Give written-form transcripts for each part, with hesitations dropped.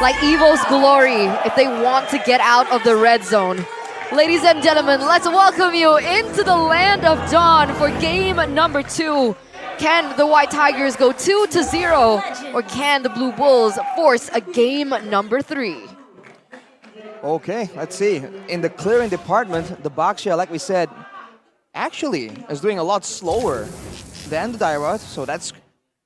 like Evos' glory if they want to get out of the red zone. Ladies and gentlemen, let's welcome you into the land of dawn for game number 2. Can the White Tigers go 2-0, or can the Blue Bulls force a game number 3? Okay, let's see. In the clearing department, the Baxia, like we said, actually is doing a lot slower than the Dairoth, so that's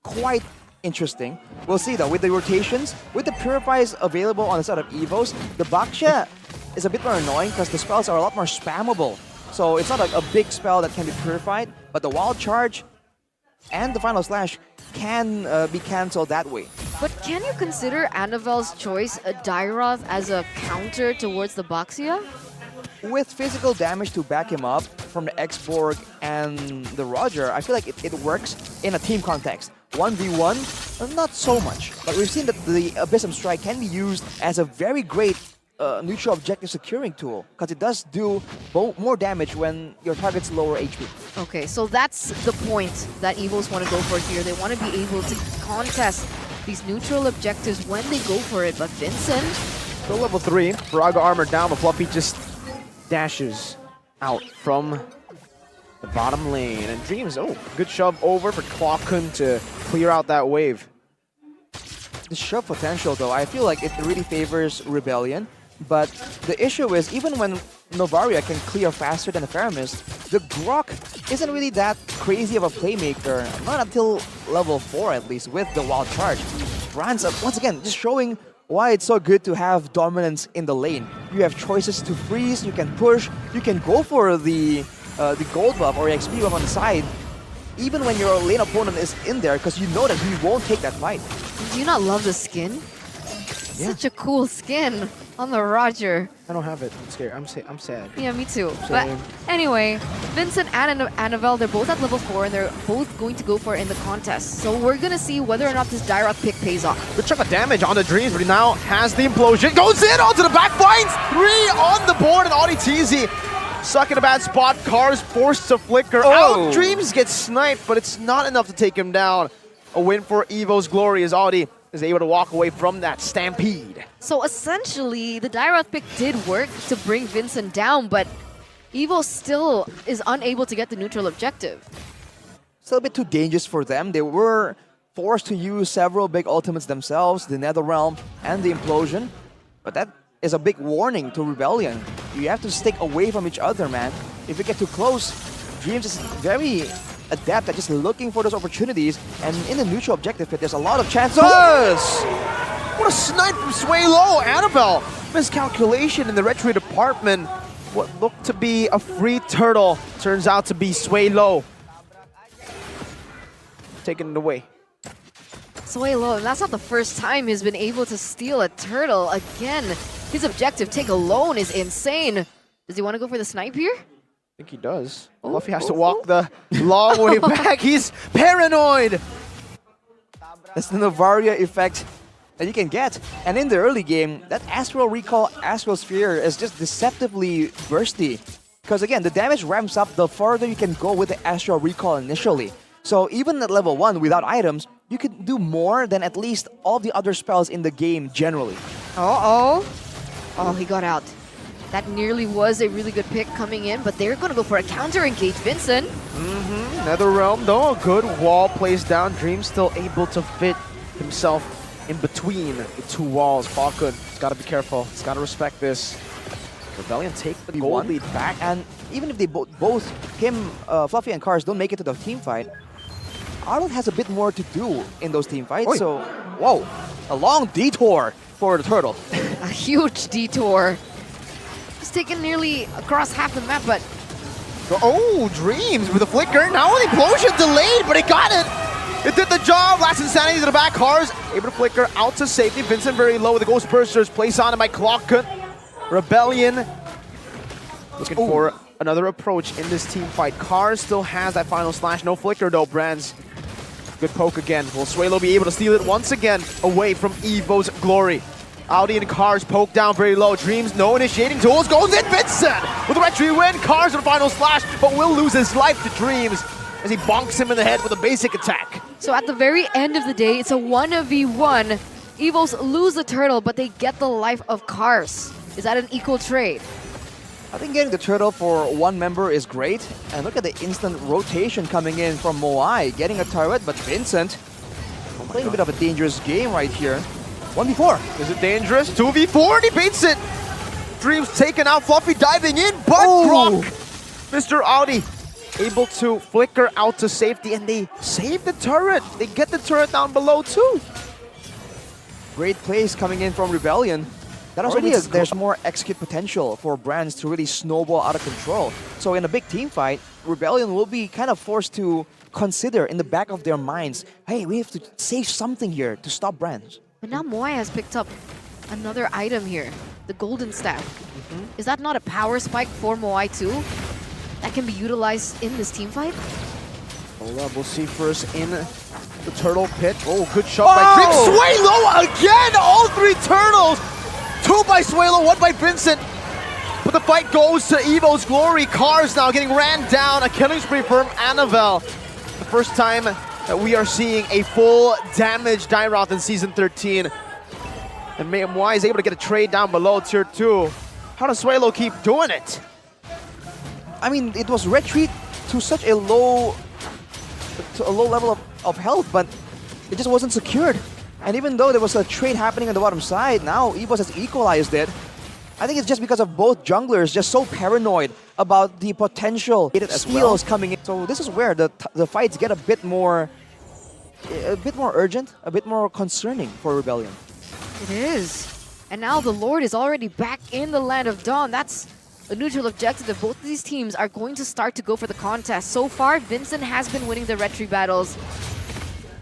quite interesting. We'll see though, with the rotations, with the Purifies available on the side of Evos, the Baxia is a bit more annoying because the spells are a lot more spammable. So it's not like a big spell that can be purified, but the Wild Charge and the Final Slash can be cancelled that way. But can you consider Annivel's choice, a Dairoth, as a counter towards the Baxia? With physical damage to back him up from the X-Borg and the Roger, I feel like it works in a team context. 1v1, not so much. But we've seen that the Abyssum Strike can be used as a very great neutral objective securing tool, because it does do more damage when your target's lower HP. Okay, so that's the point that Evos want to go for here. They want to be able to contest these neutral objectives when they go for it. But Vincent... Still level 3. Braga armor down, but Fluffy just dashes out from the bottom lane. And Dreams, oh, good shove over for Klokun to clear out that wave. The shove potential, though, I feel like it really favors Rebellion. But the issue is, even when Novaria can clear faster than the Faramis, the Grok isn't really that crazy of a playmaker, not until level 4 at least, with the Wild Charge. Brands, once again, just showing why it's so good to have dominance in the lane. You have choices to freeze, you can push, you can go for the gold buff or XP buff on the side, even when your lane opponent is in there, because you know that he won't take that fight. Do you not love the skin? Yeah. Such a cool skin on the Roger. I don't have it. I'm scared. I'm sad. Yeah, me too. Same. But anyway, Vincent and Annivel, they're both at level 4 and they're both going to go for it in the contest. So we're going to see whether or not this Dairoth pick pays off. Good chunk of damage on the Dreams, but he now has the implosion. Goes in onto the back, finds 3 on the board, and Audi TZ stuck in a bad spot. Cars forced to flicker out. Dreams gets sniped, but it's not enough to take him down. A win for Evo's glory as Audi is able to walk away from that stampede. So essentially, the Dairoth pick did work to bring Vincent down, but Evo still is unable to get the neutral objective. Still a bit too dangerous for them. They were forced to use several big ultimates themselves, the Netherrealm and the Implosion. But that is a big warning to Rebellion. You have to stick away from each other, man. If you get too close, Dreams is very adept at just looking for those opportunities, and in the neutral objective pit, there's a lot of chances. What a snipe from Sway Low. Annabelle, miscalculation in the retry department. What looked to be a free turtle turns out to be Sway Low. Taking it away. Sway Low, and that's not the first time he's been able to steal a turtle. Again, his objective take alone is insane. Does he want to go for the snipe here? I think he does. Fluffy has to walk the long way back. He's paranoid. That's the Novaria effect that you can get. And in the early game, that Astral Recall, Astral Sphere is just deceptively bursty. Because again, the damage ramps up the farther you can go with the Astral Recall initially. So even at level 1 without items, you can do more than at least all the other spells in the game generally. Oh, he got out. That nearly was a really good pick coming in, but they're going to go for a counter engage, Vincent. Netherrealm, though, a good wall placed down. Dream still able to fit himself in between the 2 walls. Falcon, he's got to be careful. He's got to respect this. Rebellion take the gold lead back. And even if they both, him, Fluffy and Cars, don't make it to the team fight, Arnold has a bit more to do in those team fights. Oy. So, whoa, a long detour for the turtle. A huge detour. He's taken nearly across half the map, but... Oh, Dreams with a flicker. Now the implosion delayed, but it got it. It did the job. Last Insanity to the back. Cars able to flicker out to safety. Vincent very low with the Ghost Pursers. Place on him by Klokun. Rebellion looking for another approach in this team fight. Cars still has that final slash. No flicker though, Brands. Good poke again. Will Swalo be able to steal it once again away from Evo's glory? Audi and Cars poke down very low. Dreams, no initiating tools. Goes in Vincent with a retry win. Cars with a final slash, but will lose his life to Dreams as he bonks him in the head with a basic attack. So at the very end of the day, it's a 1v1. Evos lose the turtle, but they get the life of Cars. Is that an equal trade? I think getting the turtle for one member is great. And look at the instant rotation coming in from Moai, getting a turret, but Vincent playing a bit of a dangerous game right here. 1v4. Is it dangerous? 2v4 and he beats it. Dreams taken out, Fluffy diving in, but Grok, Mr. Audi, able to flicker out to safety, and they save the turret. They get the turret down below too. Great plays coming in from Rebellion. That also means there's more execute potential for brands to really snowball out of control. So in a big team fight, Rebellion will be kind of forced to consider in the back of their minds, hey, we have to save something here to stop brands. But now Moai has picked up another item here, the golden staff. Is that not a power spike for Moai too? That can be utilized in this team fight? Hold up, we'll see first in the turtle pit. Oh, good shot by Dream. Swalo again! All three turtles! 2 by Swalo, 1 by Vincent. But the fight goes to Evo's glory. Cars now getting ran down. A killing spree from Annabelle. The first time that we are seeing a full damage Dairoth in Season 13. And Moai is able to get a trade down below Tier 2. How does Swalo keep doing it? I mean, it was retreat to such a low level of health, but it just wasn't secured. And even though there was a trade happening on the bottom side, now Evos has equalized it. I think it's just because of both junglers just so paranoid about the potential steals coming in. So this is where the fights get a bit more urgent, a bit more concerning for Rebellion. It is. And now the Lord is already back in the Land of Dawn. That's a neutral objective that both of these teams are going to start to go for the contest. So far, Vincent has been winning the retry battles.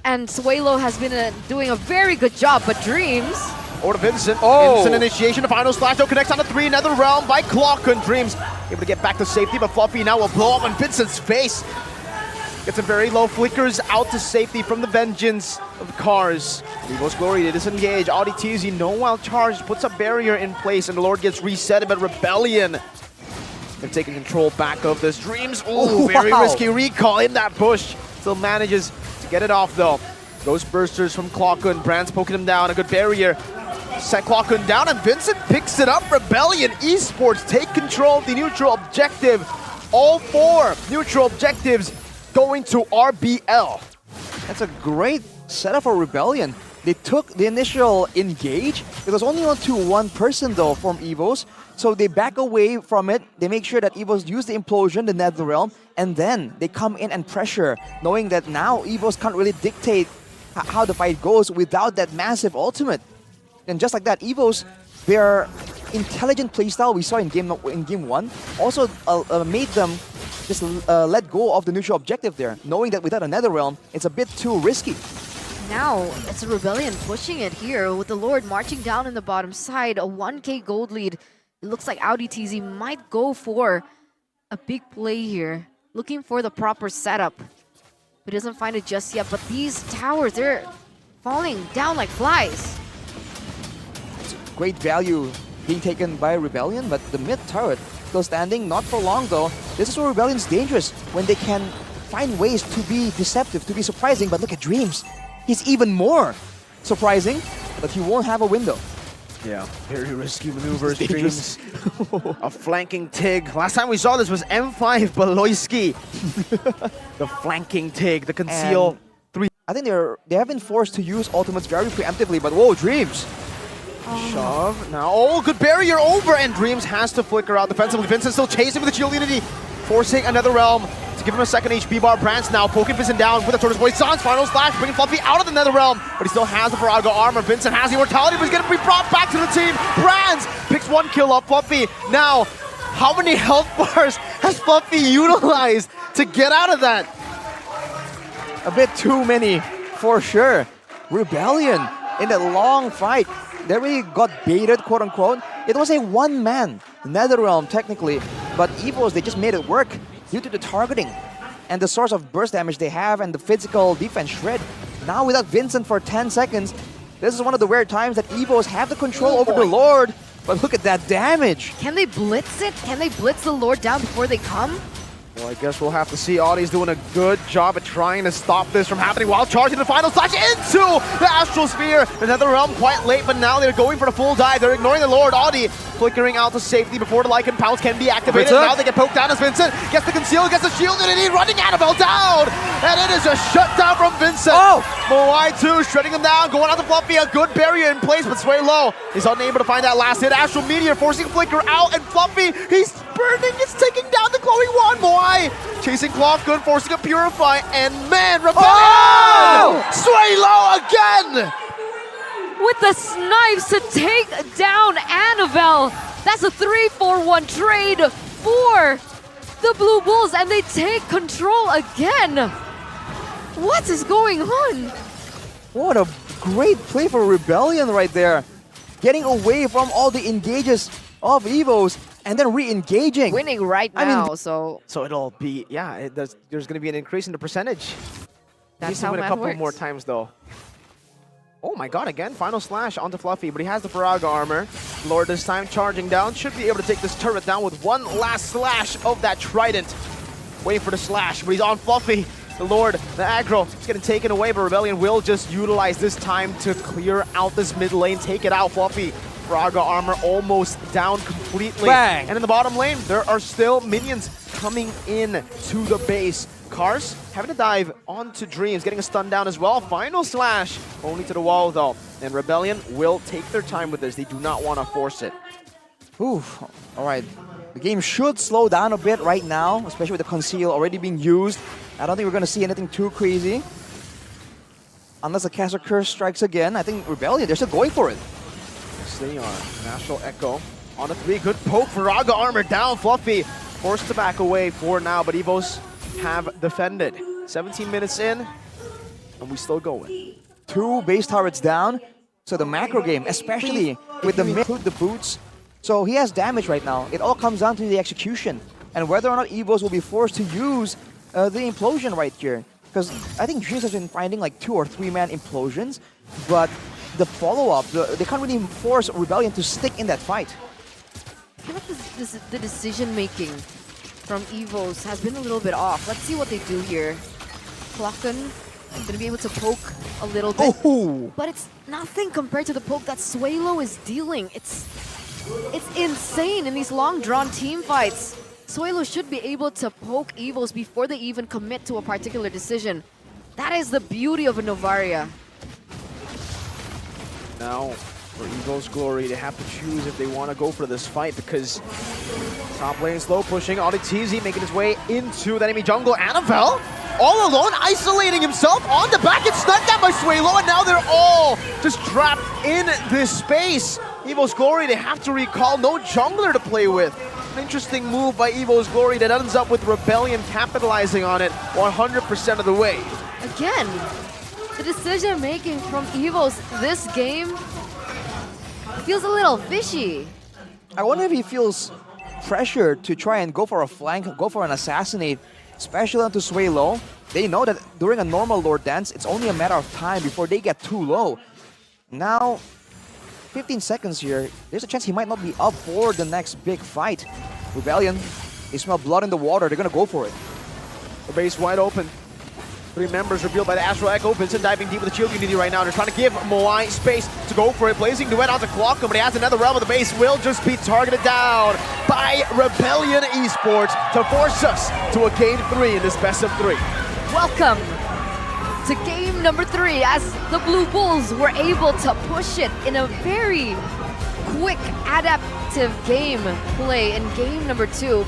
And Swalo has been doing a very good job, but Dreams... Over to Vincent. Instant initiation. The final slash though connects on the 3. Nether Realm by Clock and Dreams. Able to get back to safety, but Fluffy now will blow up on Vincent's face. Gets some very low flickers out to safety from the vengeance of the Cars. Evo's glory to disengage. Audi TZ, no wild charge, puts a barrier in place, and the Lord gets reset, but Rebellion, they're taking control back of this. Dreams, very risky recall in that bush. Still manages to get it off though. Ghost Bursters from Clockun, Brand's poking him down, a good barrier. Set Clockun down, and Vincent picks it up. Rebellion Esports take control of the neutral objective. All 4 neutral objectives going to RBL. That's a great setup for Rebellion. They took the initial engage. It was only on to 1 person though from Evos. So they back away from it. They make sure that Evos use the implosion, the Nether Realm, and then they come in and pressure, knowing that now Evos can't really dictate how the fight goes without that massive ultimate. And just like that, Evos, their intelligent playstyle we saw in game 1 also made them just let go of the neutral objective there, knowing that without a Nether Realm, it's a bit too risky. Now, it's a Rebellion pushing it here with the Lord marching down in the bottom side, a 1k gold lead. It looks like Audi TZ might go for a big play here, looking for the proper setup. But doesn't find it just yet, but these towers, they're falling down like flies. Great value being taken by Rebellion, but the mid turret still standing, not for long though. This is where Rebellion's dangerous, when they can find ways to be deceptive, to be surprising, but look at Dreams. He's even more surprising, but he won't have a window. Yeah, very risky maneuvers, Dreams. A flanking Tig. Last time we saw this was M5 Baloyski. The flanking Tig, the conceal 3. I think they have been forced to use ultimates very preemptively, but whoa, Dreams. Shove. Now, good barrier over, and Dreams has to flicker out defensively. Vincent still chasing with the shield unity, forcing another realm to give him a second HP bar. Brand's now poking Vincent down with a Tortoise Voice. Sans final slash, bringing Fluffy out of the Nether Realm, but he still has the Virago armor. Vincent has the immortality, but he's going to be brought back to the team. Brands picks 1 kill up Fluffy. Now, how many health bars has Fluffy utilized to get out of that? A bit too many, for sure. Rebellion in that long fight. They really got baited, quote unquote. It was a 1-man Nether Realm technically, but Evos, they just made it work due to the targeting and the source of burst damage they have and the physical defense shred. Now without Vincent for 10 seconds, this is one of the rare times that Evos have the control over the Lord, but look at that damage. Can they blitz it? Can they blitz the Lord down before they come? Well, I guess we'll have to see. Audie's doing a good job at trying to stop this from happening while charging the final slash into the Astral Sphere. Another realm quite late, but now they're going for the full dive. They're ignoring the Lord. Audie flickering out to safety before the Lycan Pounce can be activated. Now they get poked down as Vincent gets the conceal, gets the shield, and he's running Annabelle down. And it is a shutdown from Vincent. Oh! Moai 2 shredding him down, going out to Fluffy. A good barrier in place, but Sway Low is unable to find that last hit. Astral Meteor forcing Flicker out, and Fluffy, he's burning, it's taking down the glowing wand. Moai chasing Cloth Good, forcing a Purify, and man, Rebellion! Sway Low again! With the snipes to take down Annabelle. That's a 3-4-1 trade for the Blue Bulls, and they take control again. What is going on? What a great play for Rebellion right there. Getting away from all the engages of Evos and then re-engaging. Winning right now, so it'll be, yeah, there's going to be an increase in the percentage. that's Needs to how win a math couple works. more times though. Oh my god, again, final slash onto Fluffy, but he has the Faraga armor. Lord this time charging down, should be able to take this turret down with one last slash of that trident. Waiting for the slash, but he's on Fluffy. The Lord, the aggro, is getting taken away, but Rebellion will just utilize this time to clear out this mid lane, take it out. Fluffy, Faraga armor almost down completely. Bang. And in the bottom lane, there are still minions coming in to the base. Cars having to dive onto Dreams, getting a stun down as well. Final slash, only to the wall though. And Rebellion will take their time with this. They do not want to force it. Oof. All right. The game should slow down a bit right now, especially with the conceal already being used. I don't think we're going to see anything too crazy. Unless the Caster Curse strikes again, I think Rebellion, they're still going for it. Yes, they are. National Echo on a 3. Good poke. Faraga armor down. Fluffy forced to back away for now, but Evos have defended. 17 minutes in, and we still going. 2 base turrets down. So the macro game, especially with the include the boots. So he has damage right now. It all comes down to the execution and whether or not Evos will be forced to use the implosion right here. Because I think Dreams has been finding like 2 or 3-man implosions, but the follow-up, they can't really force Rebellion to stick in that fight. I feel like the decision-making from Evos has been a little bit off. Let's see what they do here. Klokken gonna be able to poke a little bit, but it's nothing compared to the poke that Sway Low is dealing. It's insane in these long-drawn team fights. Sway Low should be able to poke Evos before they even commit to a particular decision. That is the beauty of a Novaria. Now, for Evo's glory, they have to choose if they want to go for this fight because top lane slow pushing. Auditizi making his way into the enemy jungle. Annabelle, all alone, isolating himself on the back. It's sniped down by Sway Low, and now they're all just trapped in this space. Evo's glory, they have to recall no jungler to play with. An interesting move by Evo's glory that ends up with Rebellion capitalizing on it 100% of the way. Again, the decision-making from Evos this game feels a little fishy. I wonder if he feels pressure to try and go for a flank, go for an assassinate, especially onto Sway Low. They know that during a normal Lord Dance, it's only a matter of time before they get too low. Now, 15 seconds here, there's a chance he might not be up for the next big fight. Rebellion, they smell blood in the water, they're gonna go for it. The base wide open. 3 members revealed by the Astral Echo. Vincent diving deep with the shield unity right now. They're trying to give Moai space to go for it. Blazing duet onto Klokken, but he has another realm of the base. Will just be targeted down by Rebellion Esports to force us to a game 3 in this best of 3. Welcome to game number 3 as the Blue Bulls were able to push it in a very quick adaptive game play in game number 2.